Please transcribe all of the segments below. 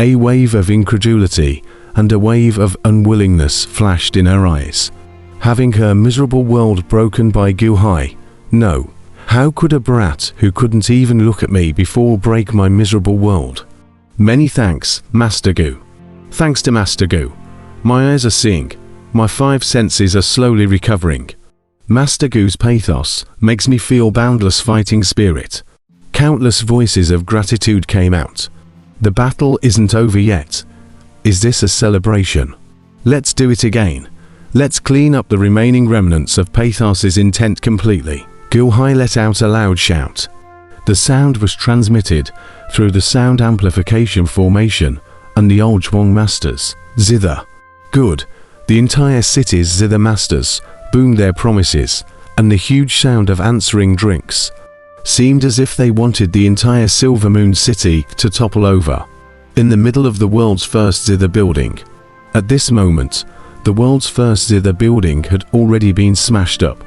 A wave of incredulity and a wave of unwillingness flashed in her eyes. Having her miserable world broken by Gu Hai? No. How could a brat who couldn't even look at me before break my miserable world? Many thanks, Master Gu. Thanks to Master Gu. My eyes are seeing. My 5 senses are slowly recovering. Master Gu's pathos makes me feel boundless fighting spirit. Countless voices of gratitude came out. The battle isn't over yet. Is this a celebration? Let's do it again. Let's clean up the remaining remnants of pathos's intent completely. Gu Hai let out a loud shout. The sound was transmitted through the sound amplification formation and the old Zhuang masters. Zither. Good. The entire city's zither masters boomed their promises, and the huge sound of answering drinks seemed as if they wanted the entire Silver Moon city to topple over. In the middle of the world's first zither building. At this moment, the world's first zither building had already been smashed up.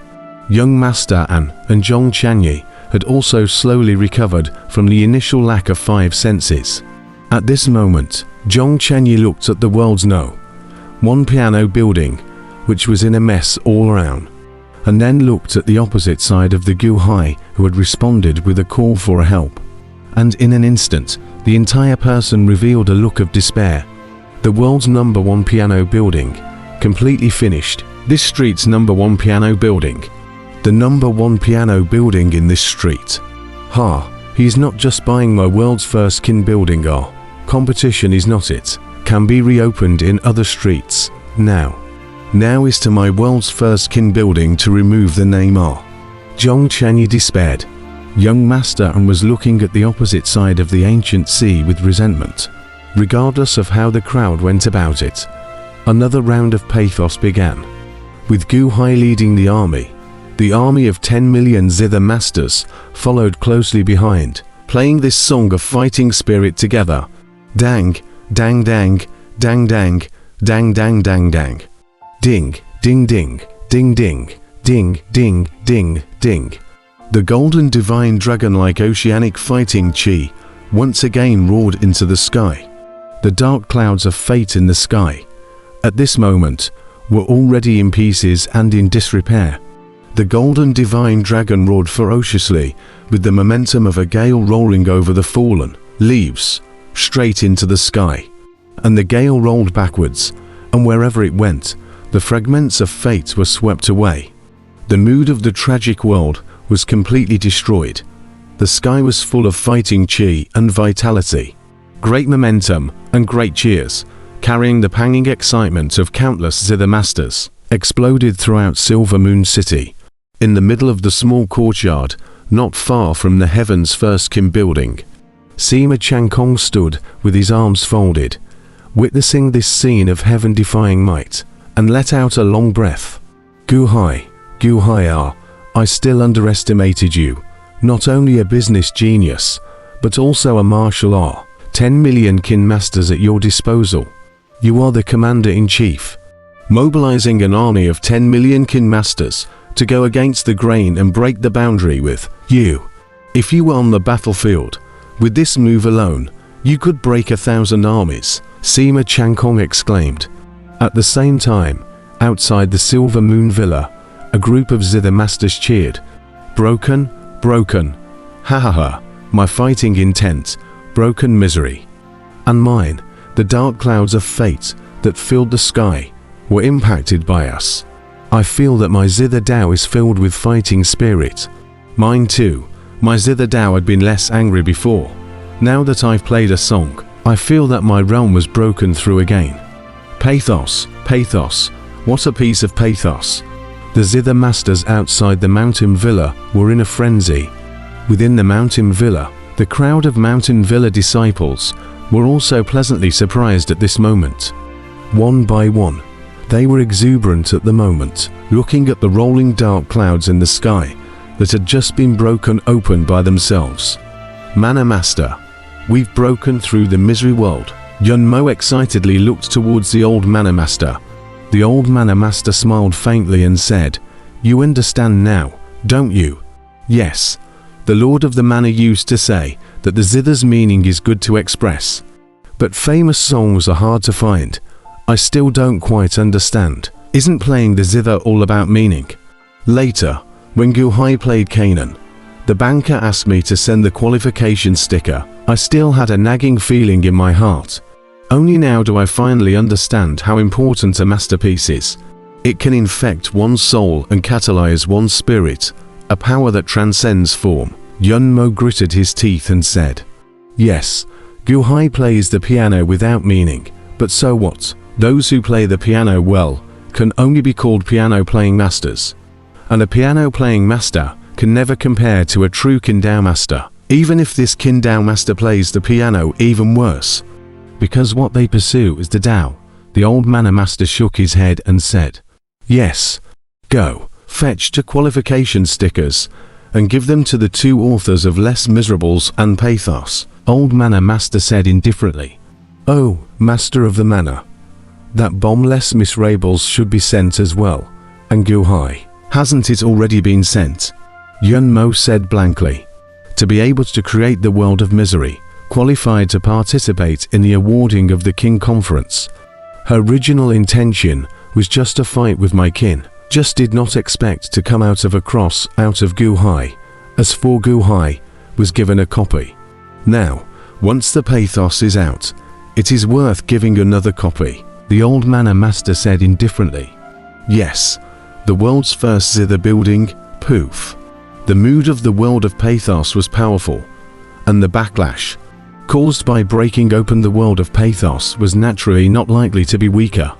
Young Master An and Zhong Chanyi had also slowly recovered from the initial lack of 5 senses. At this moment, Zhong Chanyi looked at the world's one piano building, which was in a mess all around, and then looked at the opposite side of the Gu Hai, who had responded with a call for help. And in an instant, the entire person revealed a look of despair. The world's #1 piano building, completely finished. This street's #1 piano building. The #1 piano building in this street. He's not just buying my world's first kin building. Competition is not it. Can be reopened in other streets. Now is to my world's first kin building to remove the name R. Zhong Chanyi despaired. Young Master and was looking at the opposite side of the ancient sea with resentment. Regardless of how the crowd went about it, another round of pathos began. With Gu Hai leading the army of 10 million zither masters followed closely behind, playing this song of fighting spirit together. Dang, dang dang, dang dang, dang dang dang dang. Ding, ding ding, ding ding, ding ding ding ding. The golden divine dragon-like oceanic fighting chi once again roared into the sky. The dark clouds of fate in the sky, at this moment, were already in pieces and in disrepair. The golden divine dragon roared ferociously with the momentum of a gale rolling over the fallen leaves, straight into the sky. And the gale rolled backwards, and wherever it went, the fragments of fate were swept away. The mood of the tragic world was completely destroyed. The sky was full of fighting chi and vitality. Great momentum and great cheers, carrying the panging excitement of countless zither masters, exploded throughout Silver Moon City. In the middle of the small courtyard, not far from the Heaven's First Kin building, Sima Changkong stood with his arms folded, witnessing this scene of heaven-defying might, and let out a long breath. Gu Hai, I still underestimated you. Not only a business genius, but also a martial art. 10 million kin masters at your disposal. You are the commander-in-chief, mobilizing an army of 10 million kin masters to go against the grain and break the boundary with you. If you were on the battlefield, with this move alone, you could break 1,000 armies, Sima Changkong exclaimed. At the same time, outside the Silver Moon Villa, a group of zither masters cheered. Broken, broken. Ha ha ha, my fighting intent, broken misery. And mine, the dark clouds of fate that filled the sky, were impacted by us. I feel that my zither Dao is filled with fighting spirit. Mine too. My zither Dao had been less angry before. Now that I've played a song, I feel that my realm was broken through again. Pathos, pathos, what a piece of pathos. The zither masters outside the mountain villa were in a frenzy. Within the mountain villa, the crowd of mountain villa disciples were also pleasantly surprised at this moment. One by one, they were exuberant at the moment, looking at the rolling dark clouds in the sky that had just been broken open by themselves. Mana Master, we've broken through the misery world. Yun Mo excitedly looked towards the old Mana Master. The old Mana Master smiled faintly and said, "You understand now, don't you?" Yes. The Lord of the Mana used to say that the zither's meaning is good to express. But famous songs are hard to find. I still don't quite understand. Isn't playing the zither all about meaning? Later, when Gu Hai played Canaan, the banker asked me to send the qualification sticker. I still had a nagging feeling in my heart. Only now do I finally understand how important a masterpiece is. It can infect one's soul and catalyze one's spirit, a power that transcends form. Yun Mo gritted his teeth and said, "Yes, Gu Hai plays the piano without meaning, but so what? Those who play the piano well can only be called piano-playing masters. And a piano-playing master can never compare to a true Qingdao master, even if this Qingdao master plays the piano even worse. Because what they pursue is the Tao." The old manner master shook his head and said, "Yes, go, fetch 2 qualification stickers, and give them to the 2 authors of Les Miserables and Pathos." Old manner master said indifferently, "Oh, master of the manor, that bomb Les Miserables should be sent as well. And Gu Hai, hasn't it already been sent?" Yun Mo said blankly. To be able to create the world of misery, qualified to participate in the awarding of the King Conference. Her original intention was just a fight with my kin, just did not expect to come out of a cross out of Gu Hai. As for Gu Hai, was given a copy. Now, once the pathos is out, it is worth giving another copy, the old manor master said indifferently. Yes, the world's first zither building, poof. The mood of the world of pathos was powerful, and the backlash caused by breaking open the world of pathos was naturally not likely to be weaker.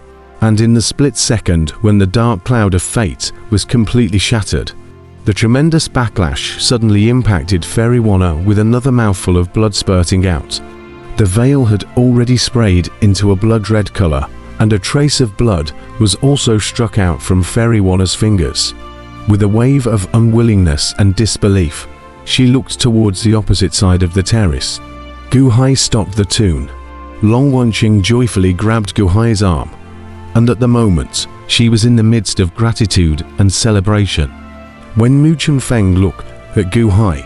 And in the split second when the dark cloud of fate was completely shattered, the tremendous backlash suddenly impacted Fairy Wanna with another mouthful of blood spurting out. The veil had already sprayed into a blood-red color, and a trace of blood was also struck out from Fairy Wanna's fingers. With a wave of unwillingness and disbelief, she looked towards the opposite side of the terrace. Gu Hai stopped the tune. Long Wanqing joyfully grabbed Gu Hai's arm, and at the moment, she was in the midst of gratitude and celebration. When Mu Chunfeng looked at Gu Hai,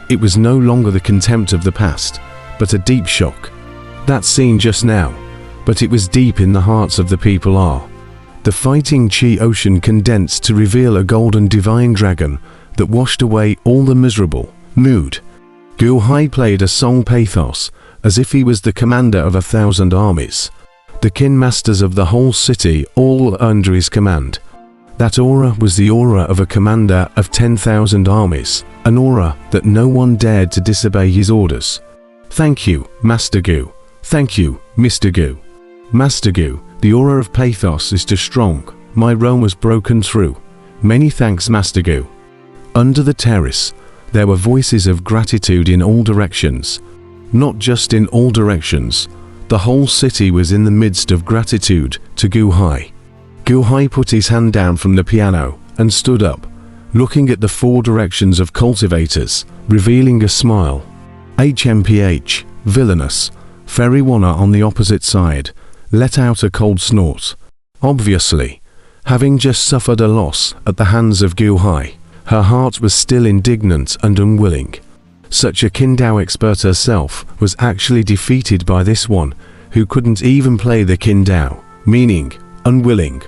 it was no longer the contempt of the past, but a deep shock. That scene just now, but it was deep in the hearts of the people are. The fighting Qi ocean condensed to reveal a golden divine dragon that washed away all the miserable mood. Gu Hai played a song pathos as if he was the commander of 1,000 armies. The kin masters of the whole city all under his command. That aura was the aura of a commander of 10,000 armies, an aura that no one dared to disobey his orders. "Thank you, Master Gu. Thank you, Mr. Gu. Master Gu, the aura of pathos is too strong. My realm was broken through. Many thanks, Master Gu." Under the terrace, there were voices of gratitude in all directions. Not just in all directions, the whole city was in the midst of gratitude to Gu Hai. Gu Hai put his hand down from the piano and stood up, looking at the 4 directions of cultivators, revealing a smile. HMPH, villainous. Fairy Wanna on the opposite side let out a cold snort. Obviously, having just suffered a loss at the hands of Gu Hai, her heart was still indignant and unwilling. Such a Qingdao expert herself was actually defeated by this one who couldn't even play the Qingdao, meaning unwilling,